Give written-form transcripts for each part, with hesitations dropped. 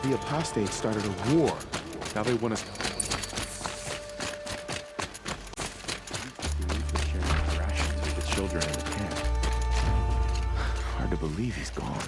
The apostates started a war. Now they want us... For sharing rations with the children in the camp. Hard to believe he's gone.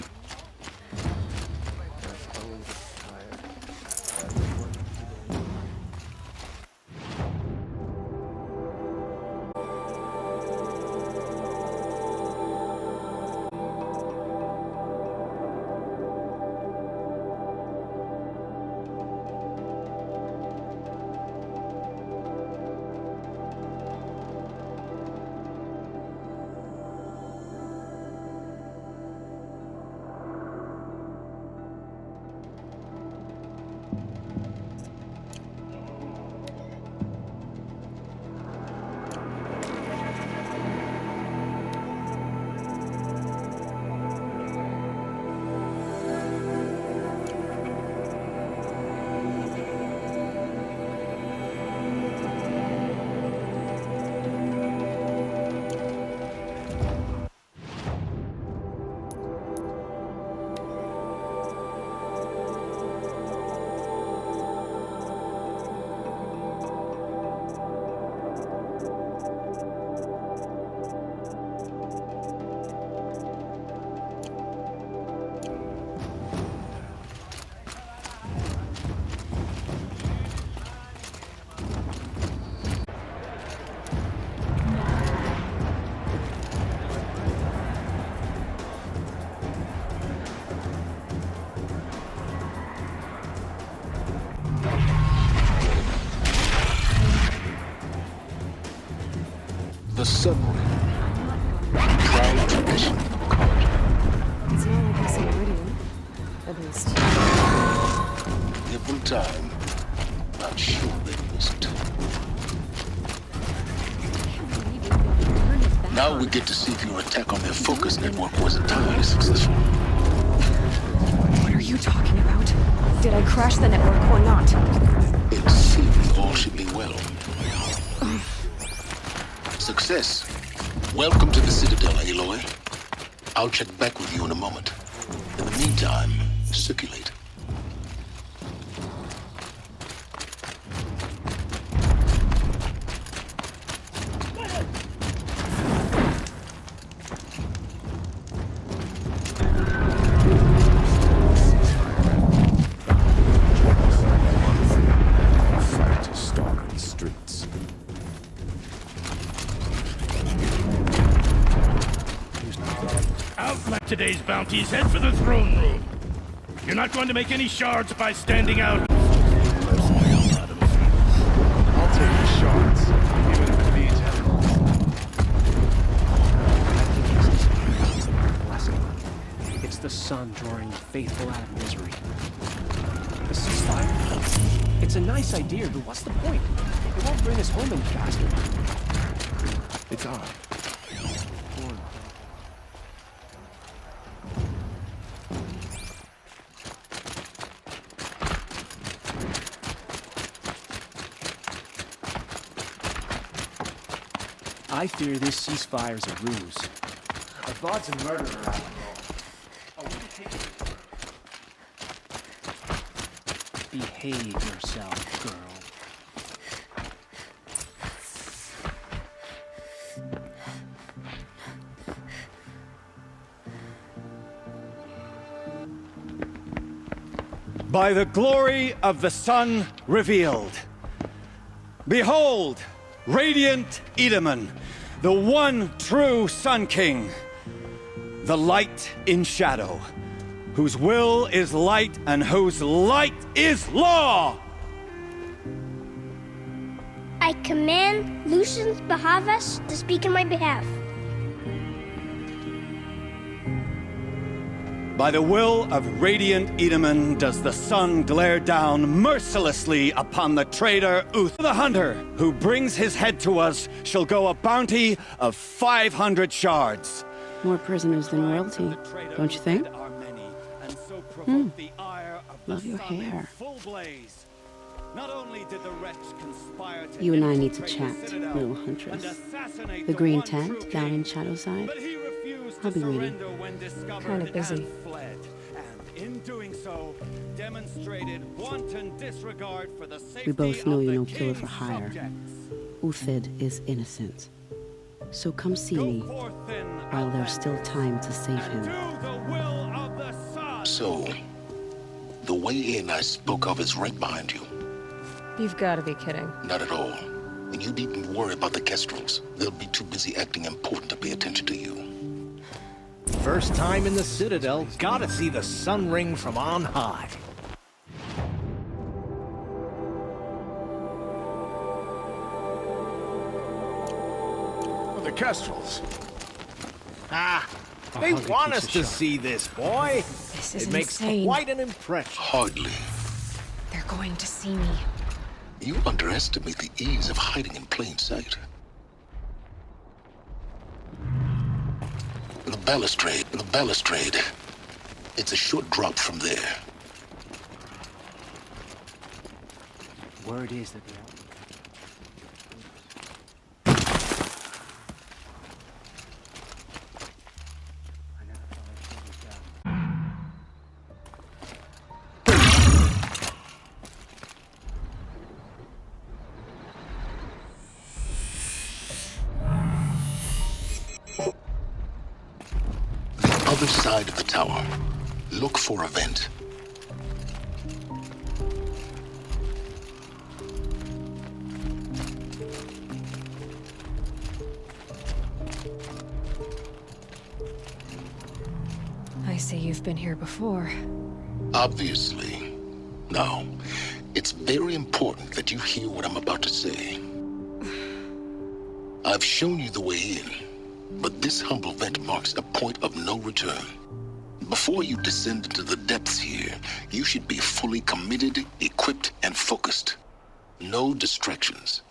The submarine. Proud tradition of card. It's not like I see radio. At least. Give them time. I'm sure they listened. Now we get to see if your attack on their focus network was entirely successful. What are you talking about? Did I crash the network or not? In theory, all should be well. Success. Welcome to the Citadel, Aloy. I'll check back with you in a moment. In the meantime, circulate. Today's bounties, head for the throne room. You're not going to make any shards by standing out. I'll take the shards, even if it means heaven. It's the sun drawing the faithful out of misery. The ceasefire? It's a nice idea, but what's the point? It won't bring us home any faster. It's odd. I fear this ceasefire's a ruse. I thought some murder around. Behave yourself, girl. By the glory of the sun revealed. Behold, radiant Edaman, the one true Sun King, the light in shadow, whose will is light and whose light is law! I command Lucius Bahavas to speak in my behalf. By the will of radiant Edaman does the sun glare down mercilessly upon the traitor Uth. The hunter who brings his head to us shall go a bounty of 500 shards. More prisoners than royalty, don't you think? Love your hair. You and I need to chat, little huntress. The green tent down in Shadowside. I'll be waiting. Kind of busy. in doing so, demonstrated wanton disregard for the safety We both know of you're the no killer for king's hire. subjects. Uthid is innocent. So come see Go me forth then, while there's outlanders, still time to save and him. do the will of the sun. So, the way in I spoke of is right behind you. You've got to be kidding. Not at all. And you needn't worry about the Kestrels. They'll be too busy acting important to pay attention to you. First time in the Citadel, gotta see the sun ring from on high. The Kestrels. They want us to see this, boy. This is It makes insane. quite an impression. Hardly. They're going to see me. You underestimate the ease of hiding in plain sight. The balustrade. It's a short drop from there. Word is that they're out. I never thought I'd slow this down. The other side of the tower. Look for a vent. I see you've been here before. Obviously. Now, it's very important that you hear what I'm about to say. I've shown you the way in, but this humble vent marks a point of no return. Before you descend into the depths here, you should be fully committed, equipped, and focused. No distractions.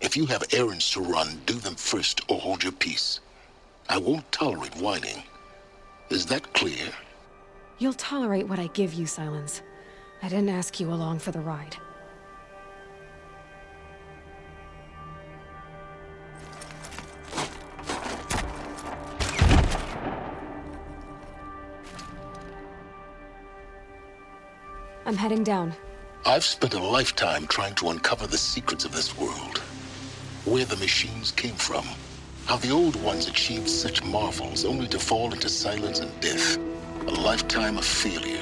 If you have errands to run, do them first or hold your peace. I won't tolerate whining. Is that clear? You'll tolerate what I give you, Silence. I didn't ask you along for the ride. I'm heading down. I've spent a lifetime trying to uncover the secrets of this world. Where the machines came from. How the old ones achieved such marvels only to fall into silence and death. A lifetime of failure.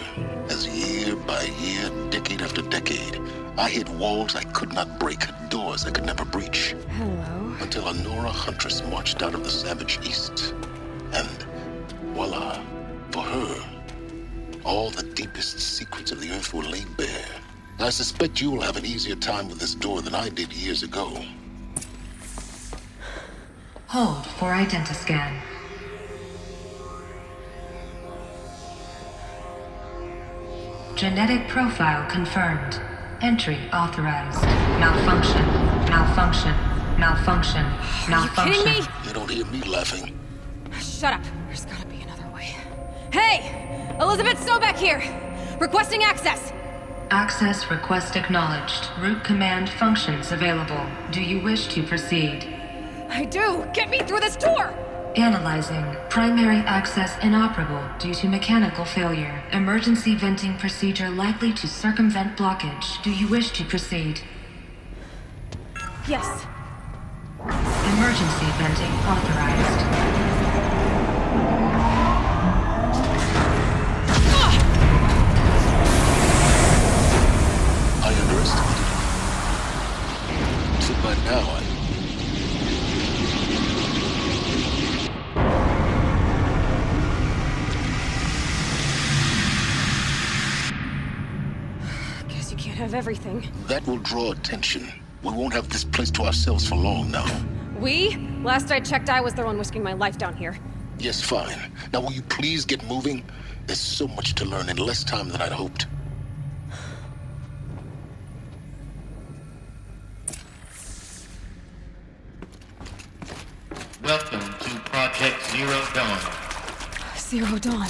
As year by year, decade after decade, I hit walls I could not break, doors I could never breach. Hello. Until a Nora huntress marched out of the savage east. And voila, for her, all the deepest secrets of the earth were laid bare. I suspect you will have an easier time with this door than I did years ago. Hold for identiscan. Genetic profile confirmed. Entry authorized. Malfunction. Malfunction. Malfunction. Malfunction. Are you kidding me? You don't hear me laughing. Shut up. There's gotta be another way. Hey! Elizabeth Sobek here! Requesting access! Access request acknowledged. Root command functions available. Do you wish to proceed? I do! Get me through this door! Analyzing. Primary access inoperable due to mechanical failure. Emergency venting procedure likely to circumvent blockage. Do you wish to proceed? Yes. Emergency venting authorized. I underestimated you. So by now, Guess you can't have everything. that will draw attention. We won't have this place to ourselves for long now. We? Last I checked, I was the one risking my life down here. Yes, fine. Now will you please get moving? There's so much to learn in less time than I'd hoped. Welcome to Project Zero Dawn. Zero Dawn.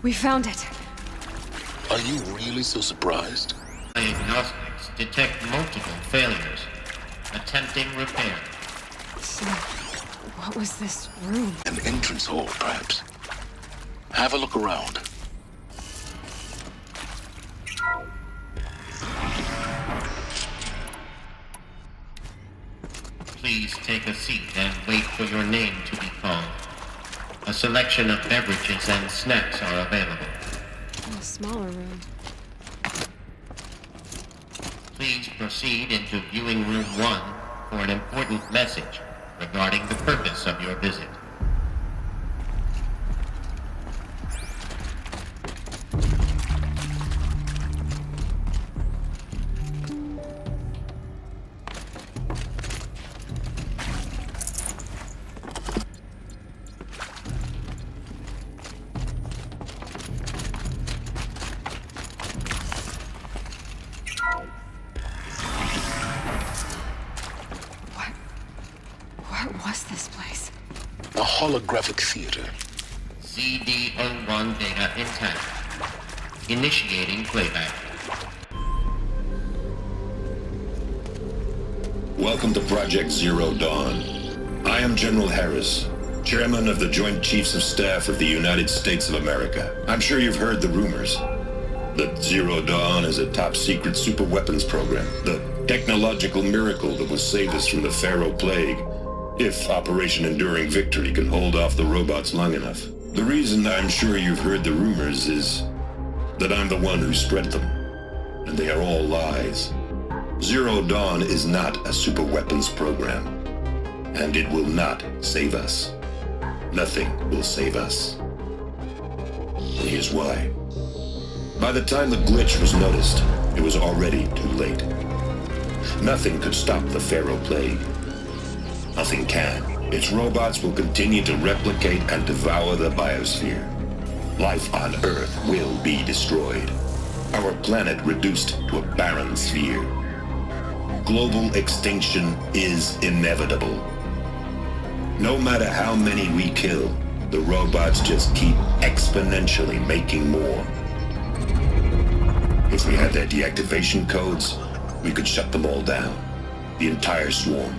We found it. Are you really so surprised? Diagnostics detect multiple failures. Attempting repair. So, what was this room? An entrance hall, perhaps. Have a look around. Please take a seat and wait for your name to be called. A selection of beverages and snacks are available. In a smaller room. Please proceed into viewing room 1 for an important message regarding the purpose of your visit. What was this place? A holographic theater. ZD-01 data intact. Initiating playback. Welcome to Project Zero Dawn. I am General Harris, Chairman of the Joint Chiefs of Staff of the United States of America. I'm sure you've heard the rumors that Zero Dawn is a top-secret superweapons program, the technological miracle that will save us from the Pharaoh Plague, if Operation Enduring Victory can hold off the robots long enough. The reason I'm sure you've heard the rumors is that I'm the one who spread them, and they are all lies. Zero Dawn is not a superweapons program, and it will not save us. Nothing will save us. And here's why. By the time the glitch was noticed, it was already too late. Nothing could stop the Pharaoh Plague. Nothing can. Its robots will continue to replicate and devour the biosphere. Life on Earth will be destroyed. Our planet reduced to a barren sphere. Global extinction is inevitable. No matter how many we kill, the robots just keep exponentially making more. If we had their deactivation codes, we could shut them all down. The entire swarm.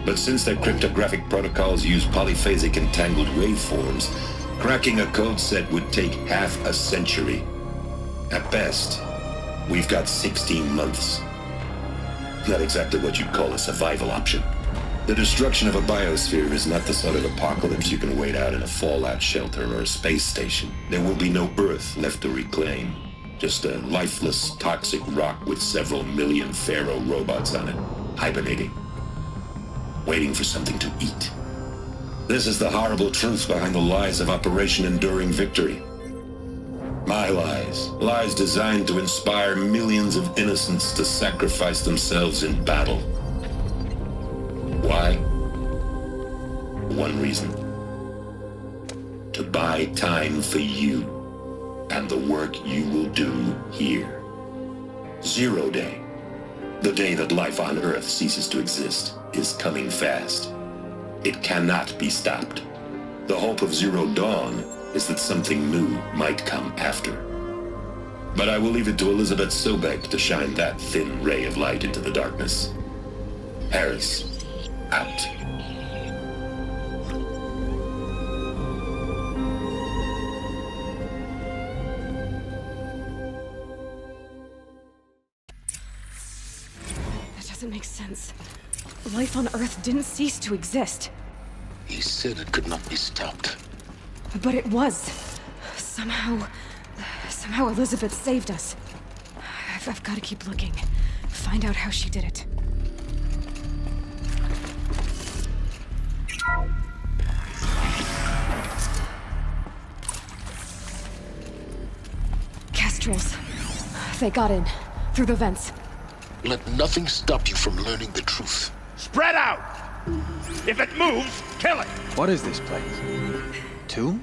But since their cryptographic protocols use polyphasic entangled waveforms, cracking a code set would take half a century. At best, we've got 16 months. Not exactly what you'd call a survival option. The destruction of a biosphere is not the sort of apocalypse you can wait out in a fallout shelter or a space station. There will be no Earth left to reclaim. Just a lifeless, toxic rock with several million Pharaoh robots on it, hibernating, waiting for something to eat. This is the horrible truth behind the lies of Operation Enduring Victory. My lies. Lies designed to inspire millions of innocents to sacrifice themselves in battle. Why? One reason. To buy time for you and the work you will do here. Zero Day. The day that life on Earth ceases to exist is coming fast. It cannot be stopped. The hope of Zero Dawn is that something new might come after. But I will leave it to Elizabeth Sobek to shine that thin ray of light into the darkness. Harris, out. That doesn't make sense. Life on Earth didn't cease to exist. He said it could not be stopped. But it was. Somehow Elizabeth saved us. I've got to keep looking. Find out how she did it. Kestrels. They got in. Through the vents. Let nothing stop you from learning the truth. Spread out! If it moves, kill it! What is this place? Tomb?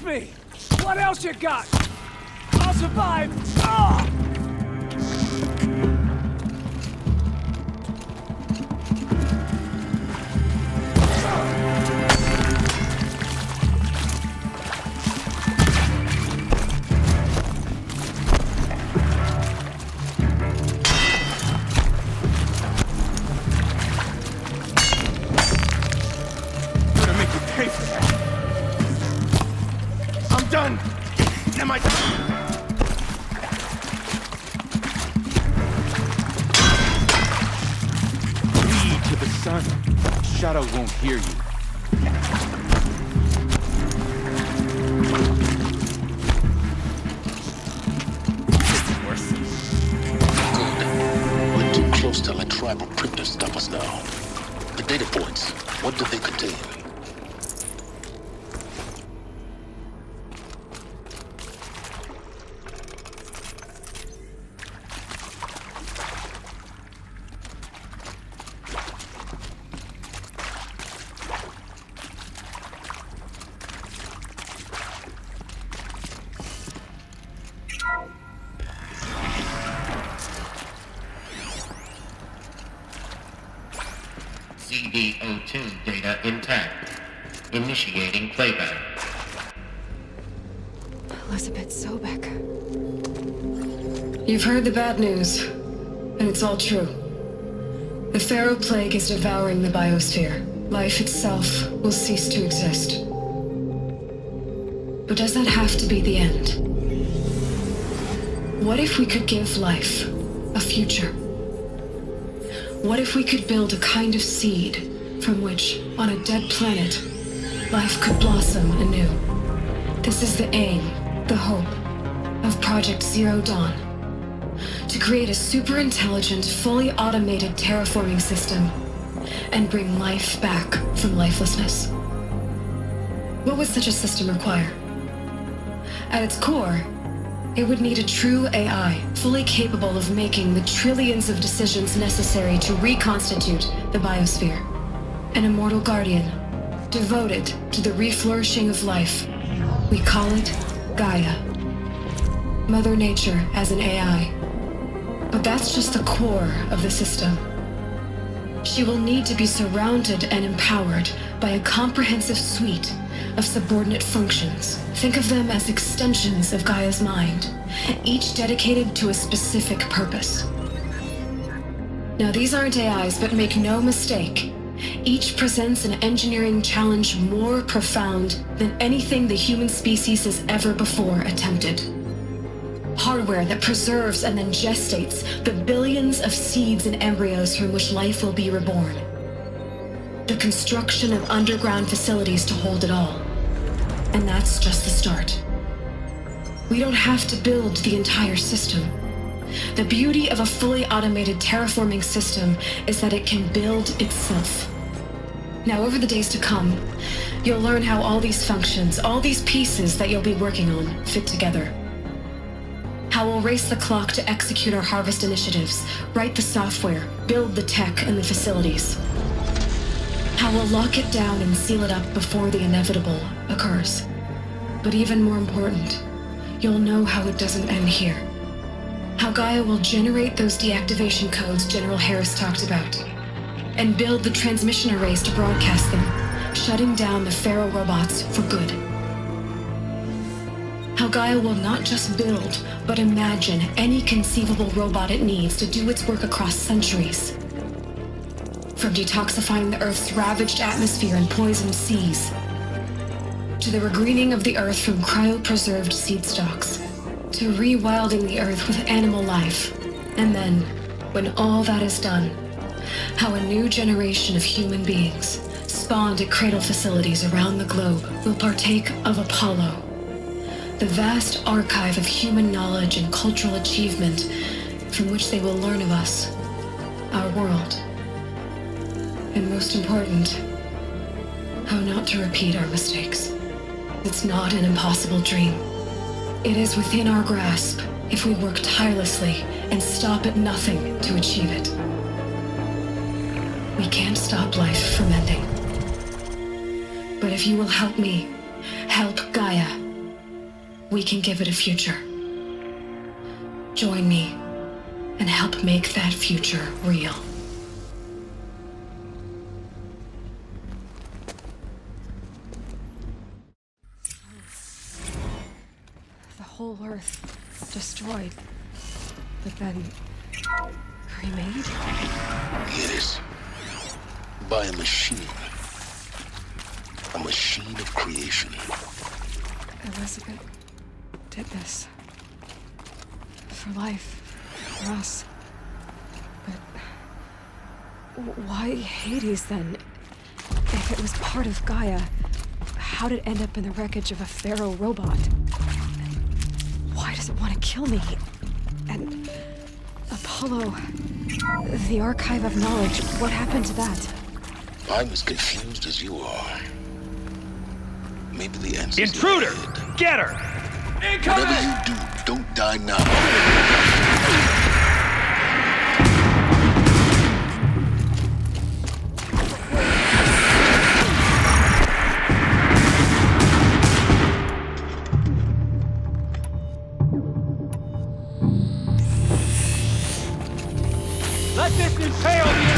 me! What else you got? I'll survive! Ah! Done! Am I... Flee to the sun. Shadow won't hear you. Good. We're too close to let tribal printers stop us now. The data points, what do they contain? CD02 data intact. Initiating playback. Elizabeth Sobek. You've heard the bad news, and it's all true. The Pharaoh Plague is devouring the biosphere. Life itself will cease to exist. But does that have to be the end? What if we could give life a future? What if we could build a kind of seed from which, on a dead planet, life could blossom anew? This is the aim, the hope, of Project Zero Dawn. To create a super-intelligent, fully automated terraforming system and bring life back from lifelessness. What would such a system require? At its core, it would need a true AI, fully capable of making the trillions of decisions necessary to reconstitute the biosphere. An immortal guardian, devoted to the reflourishing of life. We call it Gaia. Mother Nature as an AI. But that's just the core of the system. She will need to be surrounded and empowered by a comprehensive suite of subordinate functions. Think of them as extensions of Gaia's mind, each dedicated to a specific purpose. Now, these aren't AIs, but make no mistake, each presents an engineering challenge more profound than anything the human species has ever before attempted. Hardware that preserves and then gestates the billions of seeds and embryos from which life will be reborn. The construction of underground facilities to hold it all. And that's just the start. We don't have to build the entire system. The beauty of a fully automated terraforming system is that it can build itself. Now, over the days to come, you'll learn how all these functions, all these pieces that you'll be working on, fit together. How we'll race the clock to execute our harvest initiatives, write the software, build the tech and the facilities. How we'll lock it down and seal it up before the inevitable occurs. But even more important, you'll know how it doesn't end here. How Gaia will generate those deactivation codes General Harris talked about, and build the transmission arrays to broadcast them, shutting down the Pharaoh robots for good. How Gaia will not just build, but imagine any conceivable robot it needs to do its work across centuries. From detoxifying the Earth's ravaged atmosphere and poisoned seas, to the regreening of the Earth from cryopreserved seed stalks, to rewilding the Earth with animal life. And then, when all that is done, how a new generation of human beings, spawned at cradle facilities around the globe, will partake of Apollo, the vast archive of human knowledge and cultural achievement from which they will learn of us, our world. And most important, how not to repeat our mistakes. It's not an impossible dream. It is within our grasp if we work tirelessly and stop at nothing to achieve it. We can't stop life from ending. But if you will help me, help Gaia, we can give it a future. Join me and help make that future real. The whole Earth destroyed, but then remade? Yes. By a machine. A machine of creation. Elizabeth did this. For life. For us. But why Hades then? If it was part of Gaia, how did it end up in the wreckage of a pharaoh robot? Why does it want to kill me? And Apollo, the archive of knowledge, what happened to that? I'm as confused as you are. Maybe the answer. Intruder! Get her! Whatever you do, don't die now. Let this impale you!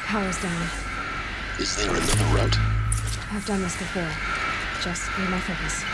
Power's down. Is there another route? I've done this before. Just need my focus.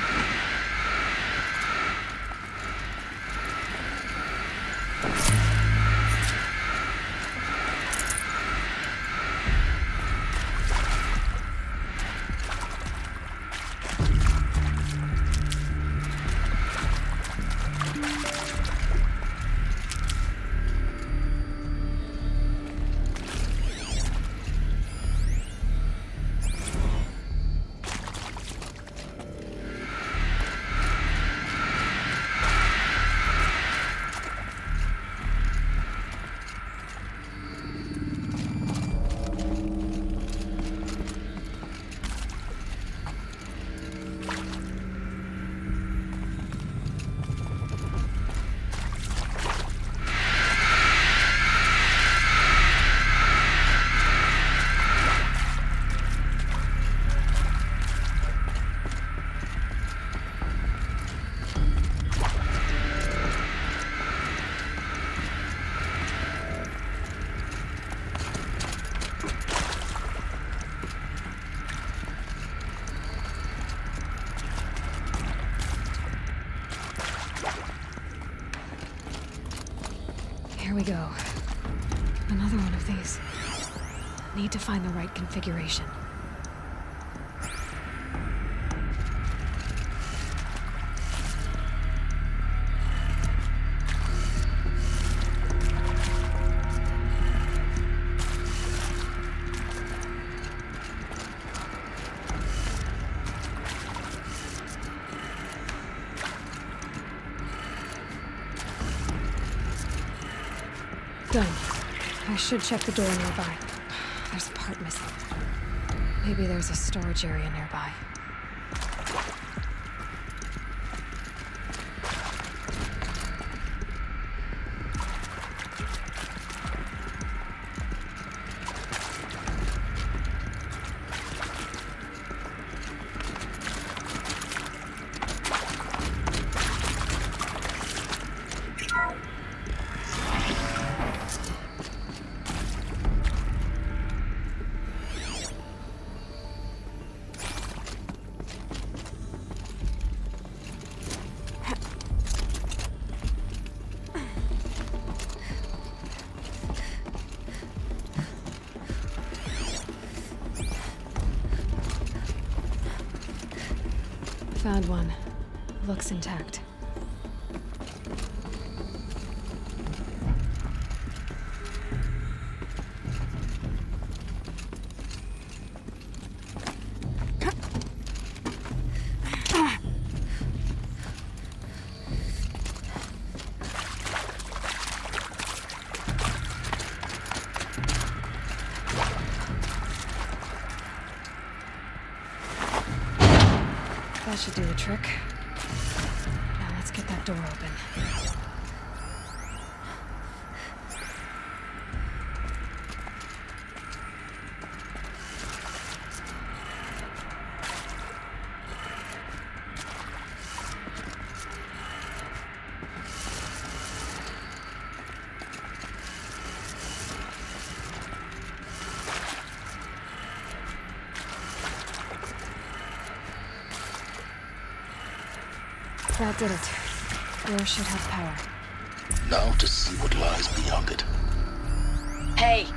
Here we go. Another one of these. Need to find the right configuration. Done. I should check the door nearby. There's a part missing. Maybe there's a storage area nearby. Found one. Looks intact. That should do the trick. Now let's get that door open. That did it. Door should have power. Now to see what lies beyond it. Hey,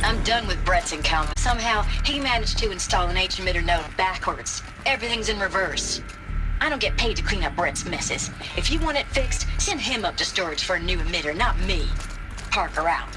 I'm done with Brett's encounter. Somehow, he managed to install an H-emitter node backwards. Everything's in reverse. I don't get paid to clean up Brett's messes. If you want it fixed, send him up to storage for a new emitter, not me. Parker out.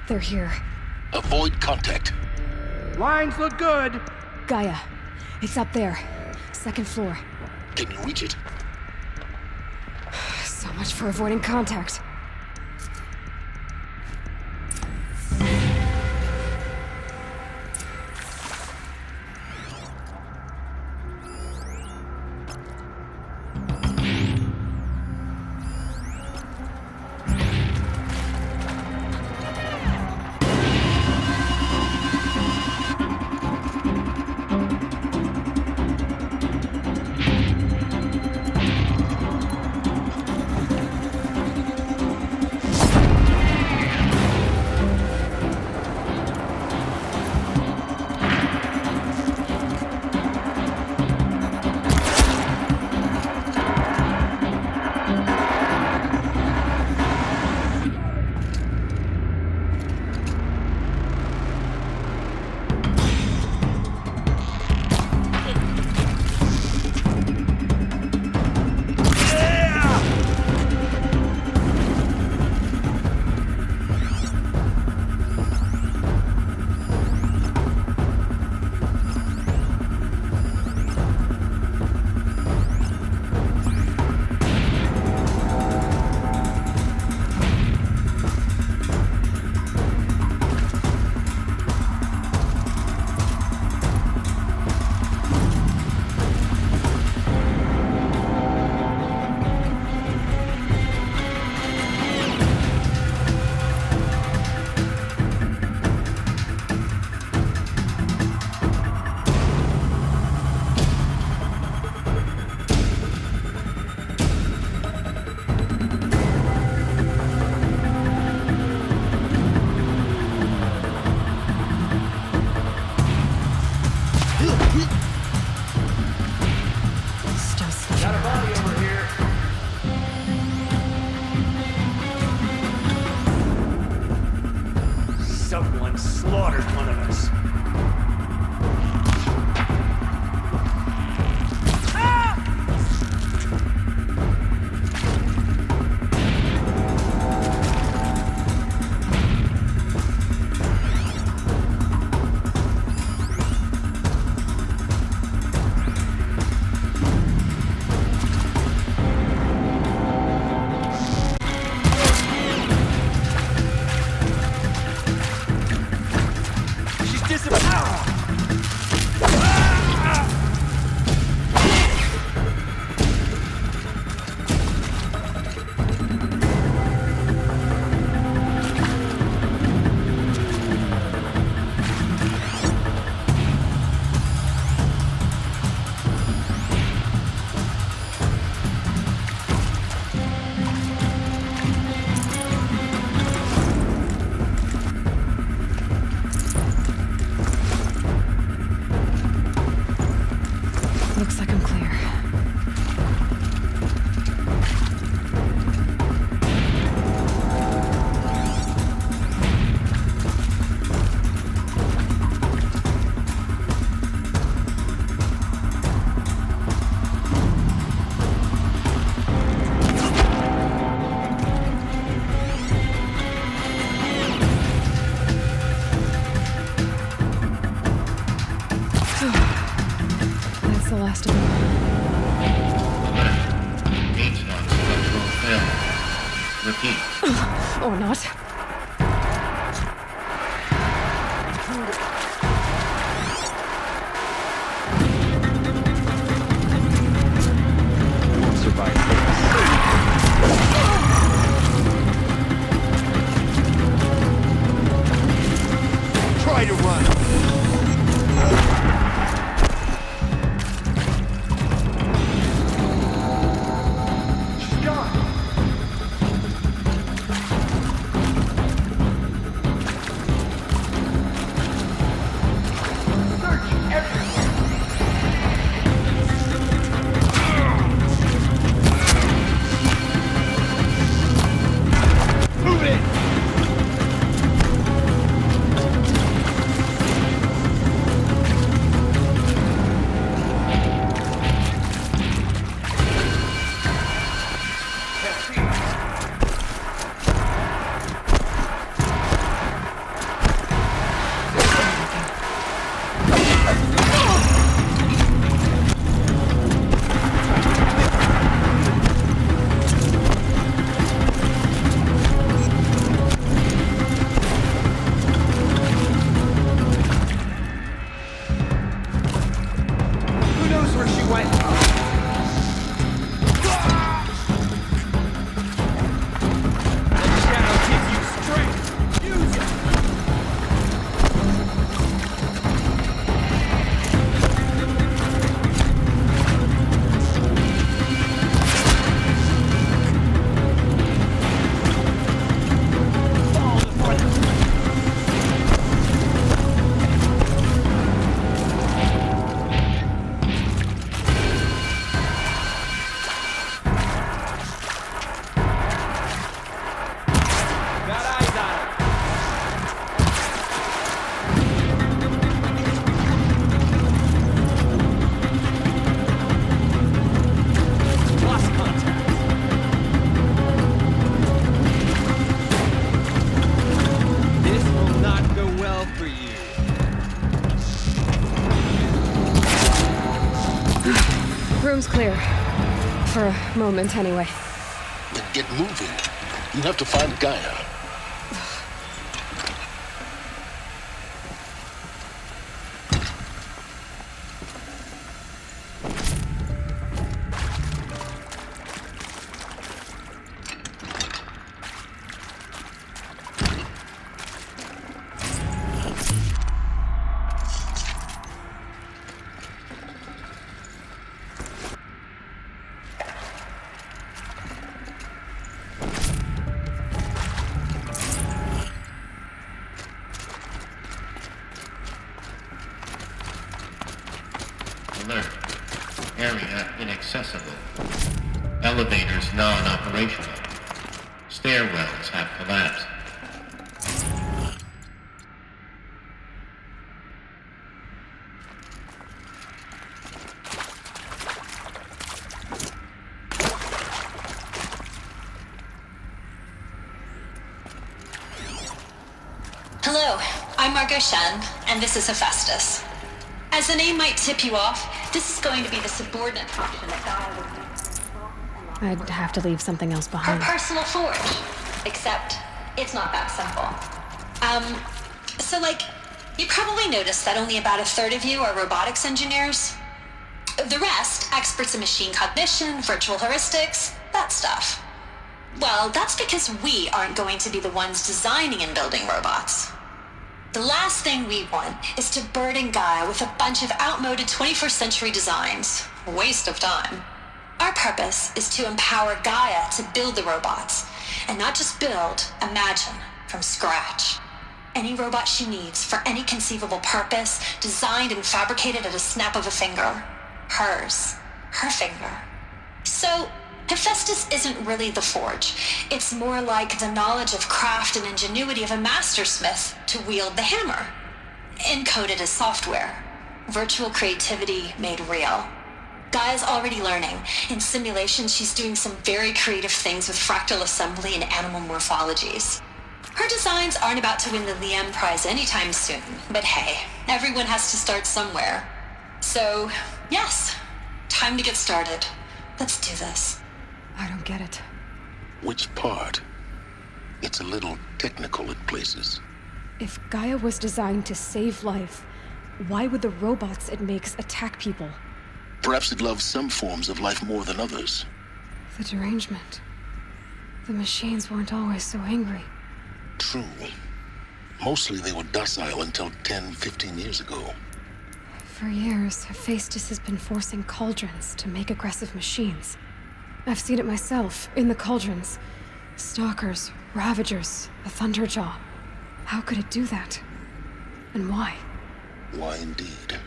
They're here. Avoid contact. Lines look good. Gaia. It's up there. Second floor. Can you reach it? So much for avoiding contact. guaranteed. Or not. Try to run. She's gone. Search everywhere. Move it! Who knows where she went? The shadow gives you strength. Use it. Fall before the got eyes on her. Lost contact. This will not go well for you. Room's clear. For a moment, anyway. Then get moving. You have to find Gaia. Alert. Area inaccessible. Elevators non-operational. Stairwells have collapsed. Hello, I'm Margot Shen, and this is Hephaestus. As the name might tip you off, this is going to be the subordinate function that Gaia I'd have to leave something else her behind. personal forge. Except, it's not that simple. You probably noticed that only about a third of you are robotics engineers. The rest, experts in machine cognition, virtual heuristics, that stuff. Well, that's because we aren't going to be the ones designing and building robots. The last thing we want is to burden Gaia with a bunch of outmoded 21st century designs. Waste of time. Our purpose is to empower Gaia to build the robots, and not just build, imagine, from scratch. Any robot she needs for any conceivable purpose, designed and fabricated at a snap of a finger. Hers. Her finger. So, Hephaestus isn't really the forge. It's more like the knowledge of craft and ingenuity of a mastersmith to wield the hammer. Encoded as software. Virtual creativity made real. Gaia's already learning. In simulation, she's doing some very creative things with fractal assembly and animal morphologies. Her designs aren't about to win the Liam Prize anytime soon, but hey, everyone has to start somewhere. So, yes, time to get started. Let's do this. I don't get it. Which part? It's a little technical at places. If Gaia was designed to save life, why would the robots it makes attack people? Perhaps it loves some forms of life more than others. The derangement. The machines weren't always so angry. True. Mostly they were docile until 10, 15 years ago. For years, Hephaestus has been forcing cauldrons to make aggressive machines. I've seen it myself, in the cauldrons. Stalkers, Ravagers, a Thunderjaw. How could it do that? And why? Why indeed?